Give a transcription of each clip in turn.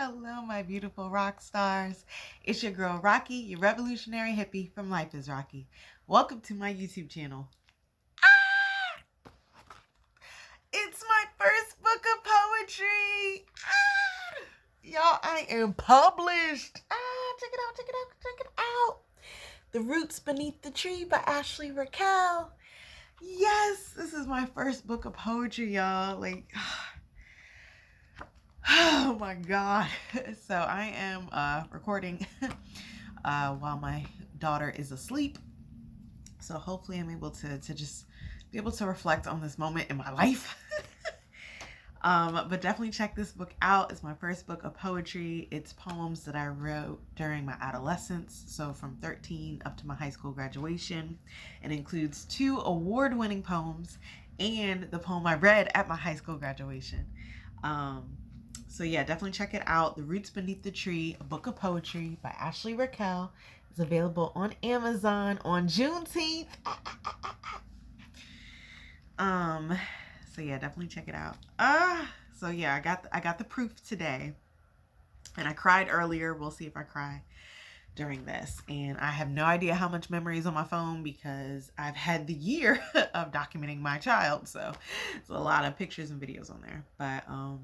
Hello, my beautiful rock stars. It's your girl, Rocqi, your revolutionary hippie from Life is Rocqi. Welcome to my YouTube channel. It's my first book of poetry. Y'all, I am published. Check it out, check it out, check it out. The Roots Beneath the Tree by Raquelle. Yes, this is my first book of poetry, y'all. Like, oh my God. So I am recording while my daughter is asleep. So hopefully I'm able to just be able to reflect on this moment in my life. But definitely check this book out. It's my first book of poetry. It's poems that I wrote during my adolescence. So from 13 up to my high school graduation. It includes 2 award-winning poems and the poem I read at my high school graduation. So yeah, definitely check it out. The Roots Beneath the Tree, a book of poetry by Raquelle. It's available on Amazon on Juneteenth. So yeah, definitely check it out. So yeah, I got the proof today. And I cried earlier. We'll see if I cry during this. And I have no idea how much memory is on my phone because I've had the year of documenting my child. So it's a lot of pictures and videos on there. But I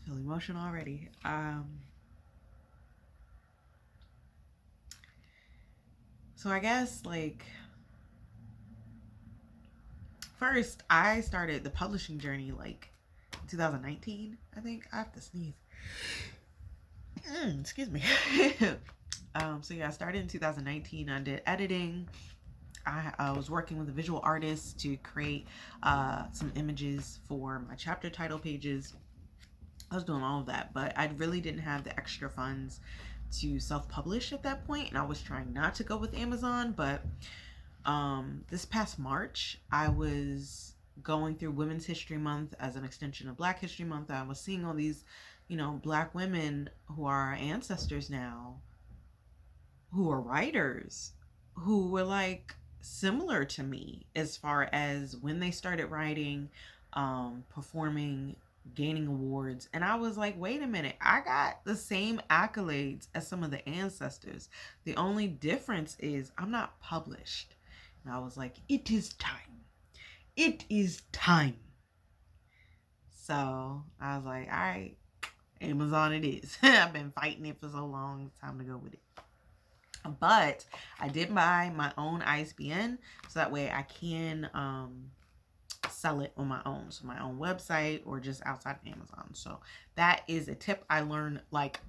feel emotional already. So I guess, like, first I started the publishing journey like 2019, I think. I have to sneeze. Excuse me. So yeah, I started in 2019. I did editing. I was working with a visual artist to create some images for my chapter title pages. I was doing all of that, but I really didn't have the extra funds to self-publish at that point, and I was trying not to go with Amazon. But this past March, I was going through Women's History Month as an extension of Black History Month. I was seeing all these, Black women who are our ancestors now, who are writers, who were like similar to me as far as when they started writing, performing, gaining awards. And I was like, wait a minute, I got the same accolades as some of the ancestors. The only difference is I'm not published. And I was like, it is time. It is time. So I was like, all right, Amazon it is. I've been fighting it for so long. It's time to go with it. But I did buy my own ISBN so that way I can sell it on my own. So my own website or just outside of Amazon. So that is a tip I learned like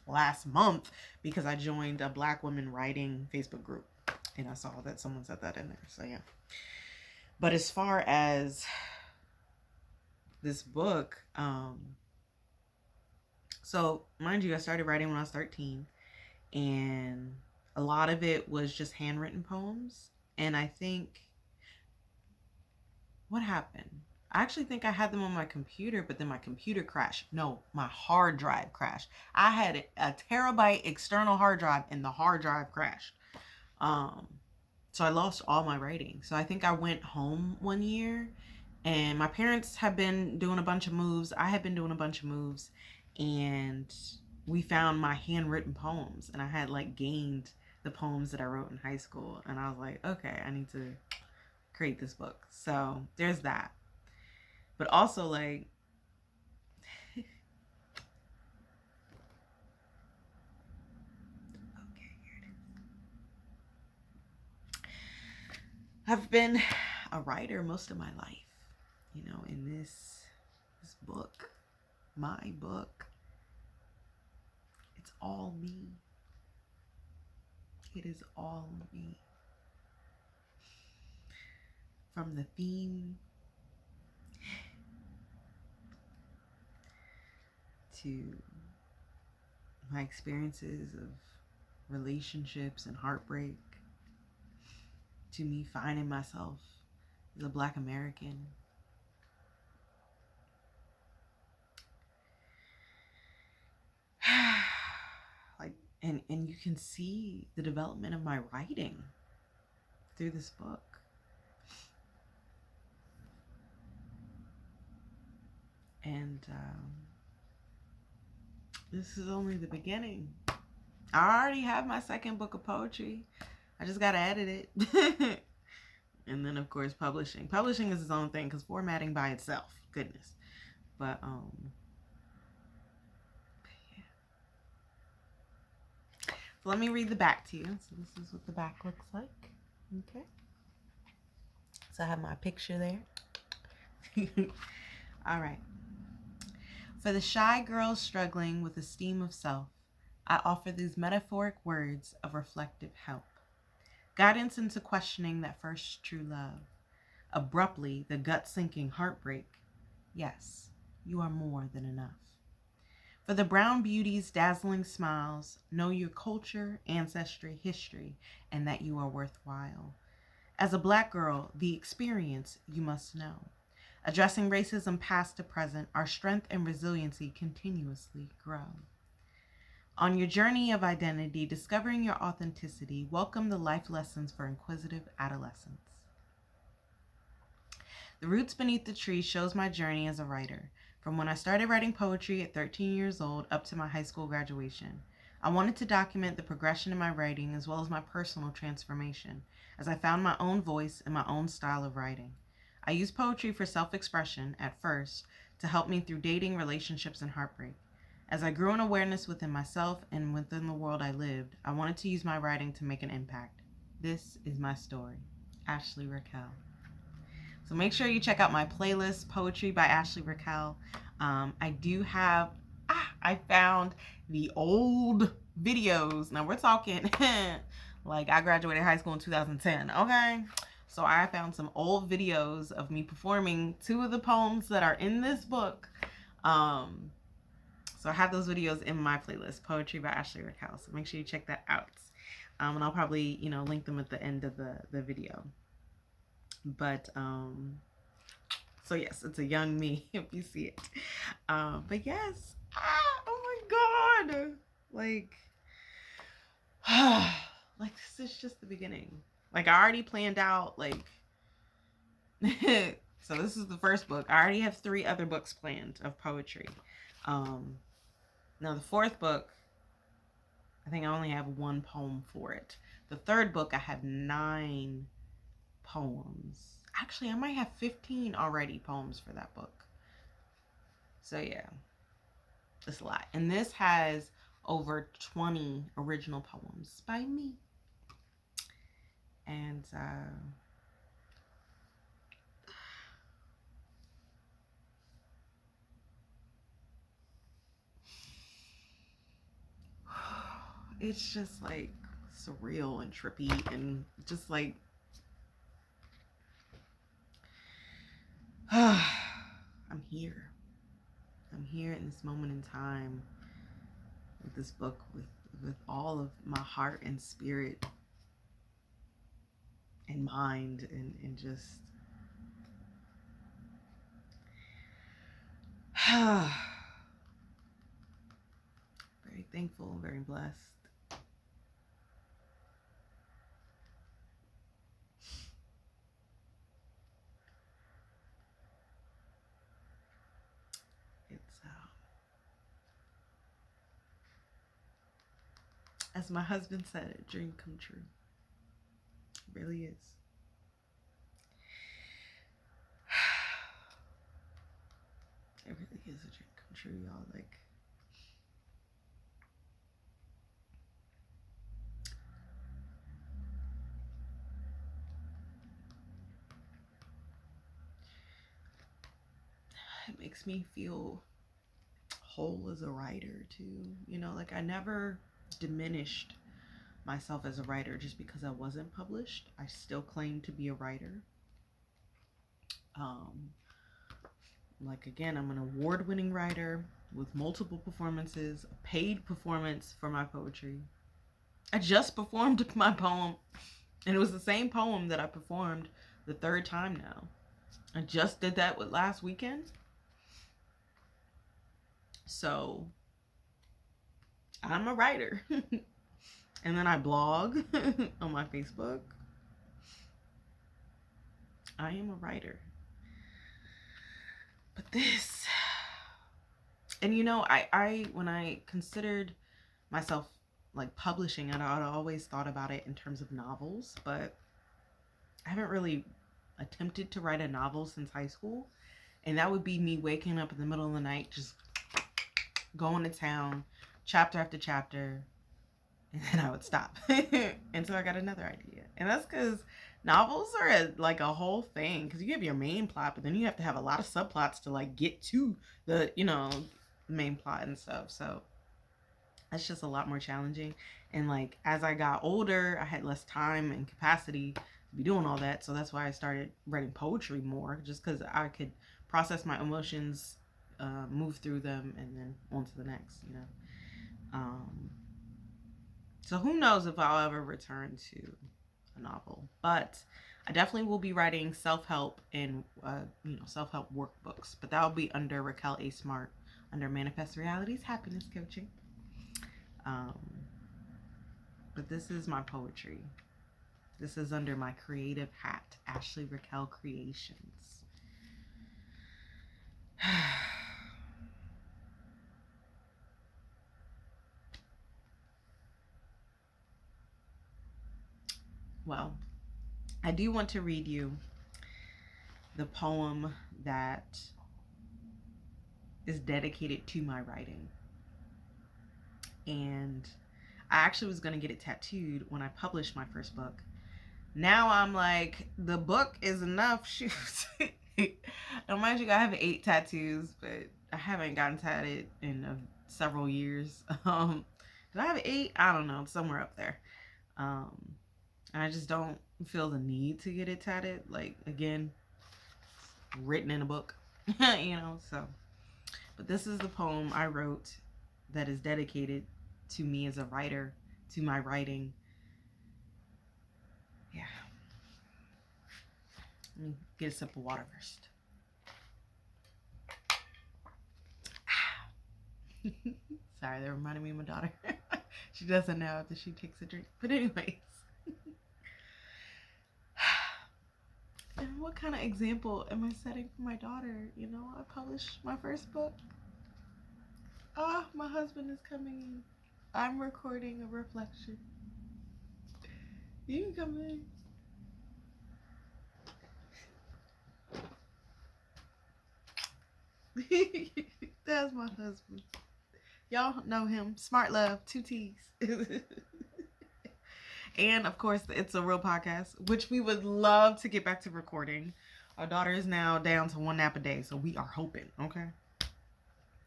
last month because I joined a Black women writing Facebook group. And I saw that someone said that in there. So yeah. But as far as this book, so mind you, I started writing when I was 13. And a lot of it was just handwritten poems. And I think, what happened? I actually think I had them on my computer, but then my computer crashed. No, my hard drive crashed. I had a terabyte external hard drive and the hard drive crashed. So I lost all my writing. So I think I went home one year and my parents have been doing a bunch of moves. I had been doing a bunch of moves and we found my handwritten poems and I had like gained the poems that I wrote in high school. And I was like, okay, I need to create this book. So there's that. But also like, I've been a writer most of my life, in this book, my book. It's all me. It is all me. From the theme to my experiences of relationships and heartbreak, to me finding myself as a Black American. And you can see the development of my writing through this book. And this is only the beginning. I already have my second book of poetry. I just got to edit it. And then, of course, publishing. Publishing is its own thing because formatting by itself, goodness. But, yeah. So let me read the back to you. So this is what the back looks like. Okay. So I have my picture there. All right. For the shy girls struggling with esteem of self, I offer these metaphoric words of reflective help. Guidance into questioning that first true love. Abruptly, the gut-sinking heartbreak. Yes, you are more than enough. For the brown beauty's dazzling smiles, know your culture, ancestry, history, and that you are worthwhile. As a Black girl, the experience you must know. Addressing racism past to present, our strength and resiliency continuously grow. On your journey of identity, discovering your authenticity, welcome the life lessons for inquisitive adolescents. The Roots Beneath the Tree shows my journey as a writer, from when I started writing poetry at 13 years old up to my high school graduation. I wanted to document the progression in my writing as well as my personal transformation, as I found my own voice and my own style of writing. I used poetry for self-expression at first to help me through dating, relationships, and heartbreak. As I grew in awareness within myself and within the world I lived, I wanted to use my writing to make an impact. This is my story. Ashley Raquelle. So make sure you check out my playlist, Poetry by Ashley Raquelle. I do have, I found the old videos. Now we're talking like I graduated high school in 2010, okay? So I found some old videos of me performing 2 of the poems that are in this book. So I have those videos in my playlist, Poetry by Ashley Raquelle. So make sure you check that out. And I'll probably, link them at the end of the video. But, so yes, it's a young me if you see it. But yes, oh my God. Like this is just the beginning. Like I already planned out, like, so this is the first book. I already have 3 other books planned of poetry. Now the 4th book, I think I only have 1 poem for it. The 3rd book, I have 9 poems. Actually, I might have 15 already poems for that book. So yeah, it's a lot. And this has over 20 original poems by me. And it's just like surreal and trippy and just like I'm here in this moment in time with this book, with all of my heart and spirit and mind and just very thankful, very blessed. As my husband said, a dream come true. It really is. It really is a dream come true, y'all. Like, it makes me feel whole as a writer too. Like I never diminished myself as a writer just because I wasn't published. I still claim to be a writer. Like again, I'm an award-winning writer with multiple performances, a paid performance for my poetry. I just performed my poem, and it was the same poem that I performed the 3rd time now. I just did that last weekend. So I'm a writer. And then I blog on my Facebook. I am a writer. But this And you know, I when I considered myself like publishing it, I'd always thought about it in terms of novels, but I haven't really attempted to write a novel since high school. And that would be me waking up in the middle of the night, just going to town, chapter after chapter, and then I would stop until I got another idea. And that's because novels are like a whole thing, because you have your main plot, but then you have to have a lot of subplots to like get to the, you know, main plot and stuff. So that's just a lot more challenging. And like as I got older, I had less time and capacity to be doing all that. So that's why I started writing poetry more, just because I could process my emotions, move through them, and then on to the next, you know. So who knows if I'll ever return to a novel, but I definitely will be writing self-help and you know, self-help workbooks, but that will be under Raquelle A. Smartt, under Manifest Realities Happiness Coaching. But this is my poetry. This is under my creative hat, Ashley Raquelle Creations. Well, I do want to read you the poem that is dedicated to my writing. And I actually was going to get it tattooed when I published my first book. Now I'm like, the book is enough. Shoot. Don't mind you, I have 8 tattoos, but I haven't gotten tatted in several years. Did I have 8? I don't know, somewhere up there. And I just don't feel the need to get it tatted. Like, again, written in a book, you know, so. But this is the poem I wrote that is dedicated to me as a writer, to my writing. Yeah. Let me get a sip of water first. Sorry, that reminded me of my daughter. She doesn't know after she takes a drink. But anyways. And what kind of example am I setting for my daughter? You know, I published my first book. Ah, my husband is coming in. I'm recording a reflection. You can come in. That's my husband. Y'all know him. Smartt Love, 2 T's. And of course, It's a Real podcast, which we would love to get back to recording. Our daughter is now down to 1 nap a day, so we are hoping, okay?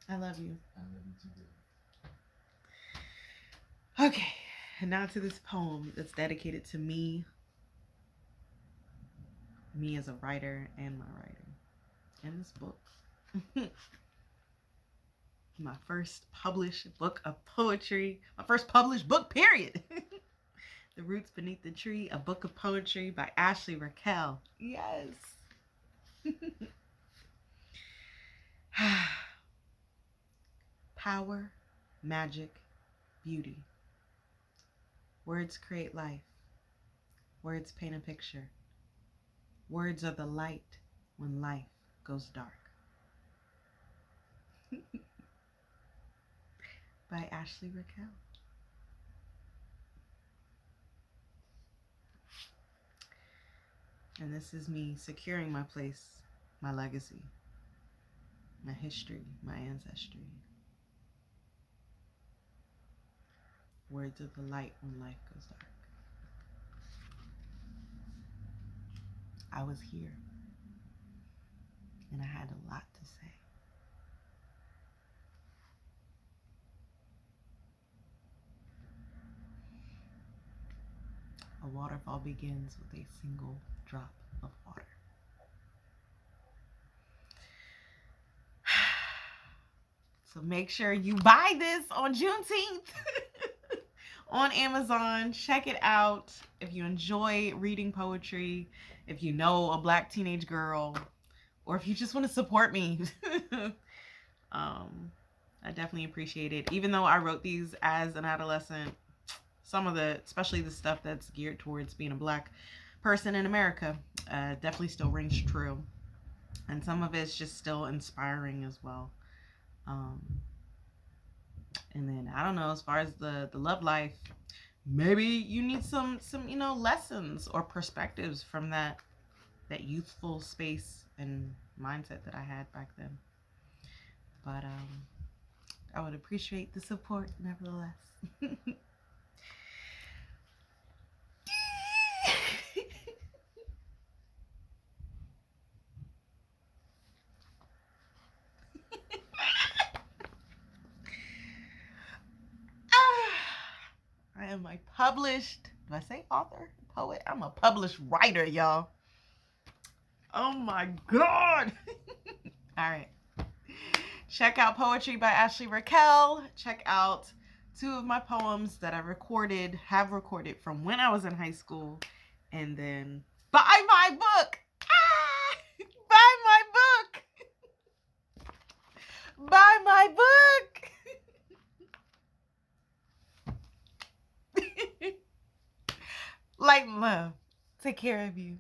I love you. I love you too. Okay, and now to this poem that's dedicated to me as a writer and my writing, and this book. My first published book of poetry. My first published book, period. The Roots Beneath the Tree, a book of poetry by Ashley Raquelle. Yes. Power, magic, beauty. Words create life. Words paint a picture. Words are the light when life goes dark. By Ashley Raquelle. And this is me securing my place, my legacy, my history, my ancestry. Words of the light when life goes dark. I was here, and I had a lot to say. A waterfall begins with a single drop of water. So make sure you buy this on Juneteenth on Amazon. Check it out. If you enjoy reading poetry, if you know a Black teenage girl, or if you just want to support me, I definitely appreciate it. Even though I wrote these as an adolescent, some of the, especially the stuff that's geared towards being a Black person in America, definitely still rings true. And some of it's just still inspiring as well. Um, and then I don't know, as far as the love life, maybe you need some lessons or perspectives from that youthful space and mindset that I had back then. But I would appreciate the support nevertheless. I am a published, do I say author? Poet? I'm a published writer, y'all. Oh my God. All right. Check out Poetry by Ashley Raquelle. Check out 2 of my poems that I have recorded from when I was in high school. And then buy my book. Buy my book. Buy my book. Light and love. Take care of you.